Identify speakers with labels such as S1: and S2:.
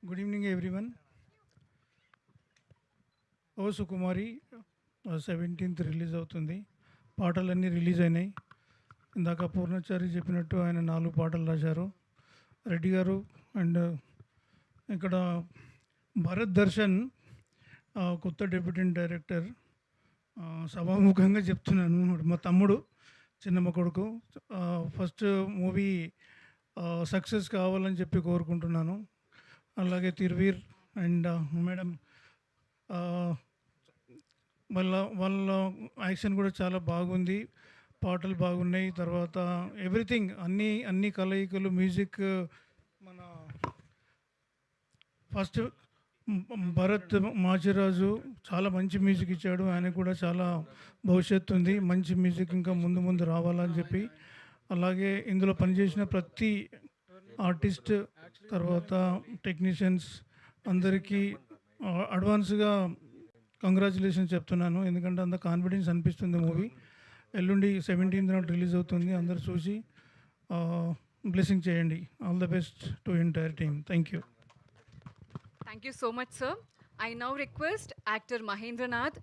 S1: Good evening everyone. ఓ Sukumari 17th release అవుతుంది. పాటలన్నీ రిలీజ్ అయినాయి. ఇందాక పూర్ణచారి చెప్పినట్టు ఆయన 4 పాటలు రాశారు రెడ్డి గారు. అండ్ ఇక్కడ భరత్ దర్శన్ కొత్త డెప్యూటెంట్ డైరెక్టర్. సభాముఖంగా చెప్తున్నాను, మా తమ్ముడు, చిన్నమ్మ కొడుకు. ఫస్ట్ మూవీ సక్సెస్ కావాలని చెప్పి కోరుకుంటున్నాను. అలాగే తిరువీర్ అండ్ మేడం వాళ్ళ వాళ్ళ యాక్షన్ కూడా చాలా బాగుంది, పాటలు బాగున్నాయి. తర్వాత ఎవ్రీథింగ్ అన్ని కలయికలు, మ్యూజిక్. మన ఫస్ట్ భరత్ మాచిరాజు చాలా మంచి మ్యూజిక్ ఇచ్చాడు. ఆయన కూడా చాలా భవిష్యత్తు ఉంది, మంచి మ్యూజిక్ ఇంకా ముందు ముందు రావాలని చెప్పి. అలాగే ఇందులో పనిచేసిన ప్రతి ఆర్టిస్ట్, తర్వాత టెక్నీషియన్స్ అందరికీ అడ్వాన్స్గా కంగ్రాచులేషన్స్ చెప్తున్నాను. ఎందుకంటే అంత కాన్ఫిడెన్స్ అనిపిస్తుంది మూవీ. ఎల్లుండి 17th నాడు రిలీజ్ అవుతుంది. అందరు చూసి బ్లెస్సింగ్ చేయండి. All the best to entire team. Thank you.
S2: Thank you so much, sir. I now request actor Mahendranath